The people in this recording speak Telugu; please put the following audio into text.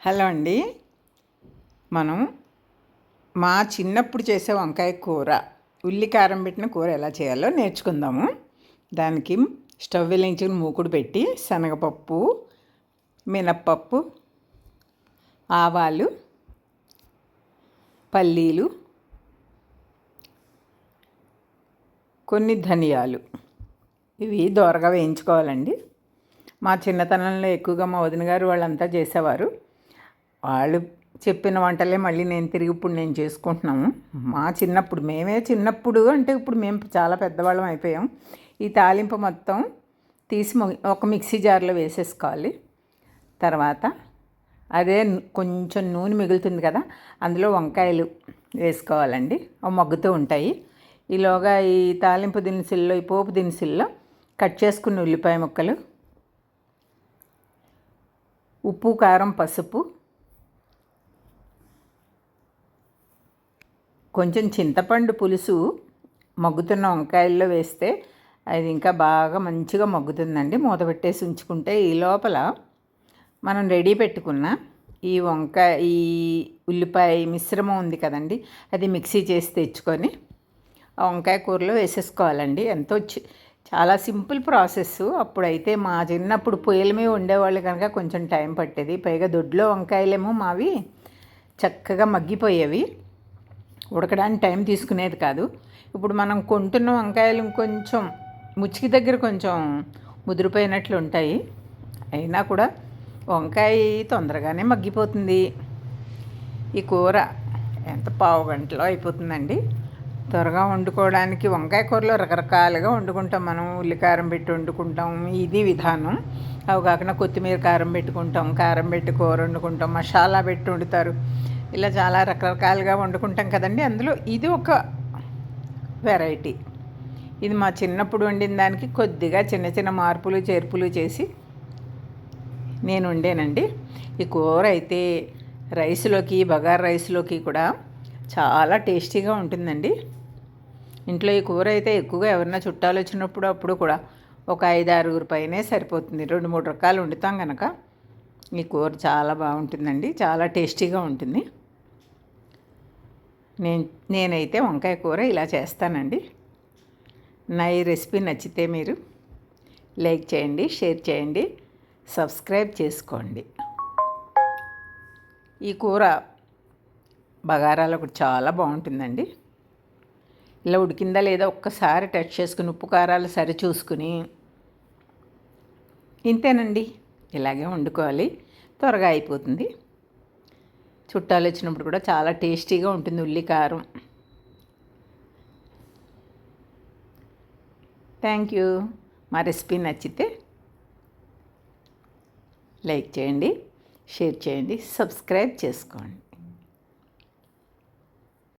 హలో అండి. మనం మా చిన్నప్పుడు చేసే వంకాయ కూర, ఉల్లి కారం పెట్టిన కూర ఎలా చేయాలో నేర్చుకుందాము. దానికి స్టవ్ వెలిగించుకుని మూకుడు పెట్టి శనగపప్పు, మినప్పప్పు, ఆవాలు, పల్లీలు, కొన్ని ధనియాలు ఇవి దోరగా వేయించుకోవాలండి. మా చిన్నతనంలో ఎక్కువగా మా వదిన గారు వాళ్ళంతా చేసేవారు. వాళ్ళు చెప్పిన వంటలే మళ్ళీ ఇప్పుడు నేను చేసుకుంటున్నాము. మా చిన్నప్పుడు మేమే చిన్నప్పుడు అంటే ఇప్పుడు మేము చాలా పెద్దవాళ్ళం అయిపోయాం. ఈ తాలింపు మొత్తం తీసి ఒక మిక్సీ జార్లో వేసేసుకోవాలి. తర్వాత అదే కొంచెం నూనె మిగులుతుంది కదా, అందులో వంకాయలు వేసుకోవాలండి. అవి మగ్గుతూ ఉంటాయి. ఈలోగా ఈ తాలింపు దినుసుల్లో, ఈ పోపు దినుసుల్లో కట్ చేసుకున్న ఉల్లిపాయ ముక్కలు, ఉప్పు, కారం, పసుపు, కొంచెం చింతపండు పులుసు మగ్గుతున్న వంకాయల్లో వేస్తే అది ఇంకా బాగా మంచిగా మగ్గుతుందండి. మూత పెట్టేసి ఉంచుకుంటే ఈ లోపల మనం రెడీ పెట్టుకున్న ఈ ఉల్లిపాయ మిశ్రమం ఉంది కదండి, అది మిక్సీ చేసి తెచ్చుకొని ఆ వంకాయ కూరలో వేసేసుకోవాలండి. చాలా సింపుల్ ప్రాసెస్. అప్పుడైతే మా చిన్నప్పుడు పొయ్యిల మీద ఉండేవాళ్ళు కనుక కొంచెం టైం పట్టేది. పైగా దొడ్లో వంకాయలేమో మావి చక్కగా మగ్గిపోయేవి, ఉడకడానికి టైం తీసుకునేది కాదు. ఇప్పుడు మనం కొంటున్న వంకాయలు కొంచెం ముచ్చికి దగ్గర కొంచెం ముదిరిపోయినట్లు ఉంటాయి. అయినా కూడా వంకాయ తొందరగానే మగ్గిపోతుంది. ఈ కూర ఎంత పావు గంటలో అయిపోతుందండి. త్వరగా వండుకోవడానికి వంకాయ కూరలో రకరకాలుగా వండుకుంటాం మనం. ఉల్లికారం పెట్టి వండుకుంటాం, ఇది విధానం. అవి కాకుండా కొత్తిమీర కారం పెట్టుకుంటాం, కారం పెట్టి కూర వండుకుంటాం, మసాలా పెట్టి వండుతారు. ఇలా చాలా రకరకాలుగా వండుకుంటాం కదండి. అందులో ఇది ఒక వెరైటీ. ఇది మా చిన్నప్పుడు వండిన దానికి కొద్దిగా చిన్న చిన్న మార్పులు చేర్పులు చేసి నేను వండానండి. ఈ కూర అయితే రైస్లోకి, బగారా రైస్లోకి కూడా చాలా టేస్టీగా ఉంటుందండి. ఇంట్లో ఈ కూర అయితే ఎక్కువగా ఎవరైనా చుట్టాలు వచ్చినప్పుడు అప్పుడు కూడా ఒక 5-6 పైనే సరిపోతుంది. 2-3 రకాలు వండుతాం కనుక ఈ కూర చాలా బాగుంటుందండి, చాలా టేస్టీగా ఉంటుంది. నేనైతే వంకాయ కూర ఇలా చేస్తానండి. నా ఈ రెసిపీ నచ్చితే మీరు లైక్ చేయండి, షేర్ చేయండి, సబ్స్క్రైబ్ చేసుకోండి. ఈ కూర బగారాలో కూడా చాలా బాగుంటుందండి. ఇలా ఉడికిందా లేదా ఒక్కసారి టచ్ చేసుకుని ఉప్పు కారాలు సరి చూసుకుని ఇంతేనండి. ఇలాగే వండుకోవాలి, త్వరగా అయిపోతుంది. చుట్టాలు వచ్చినప్పుడు కూడా చాలా టేస్టీగా ఉంటుంది ఉల్లి కారం. Thank you. మా రెసిపీ నచ్చితే లైక్ చేయండి, షేర్ చేయండి, సబ్స్క్రైబ్ చేసుకోండి.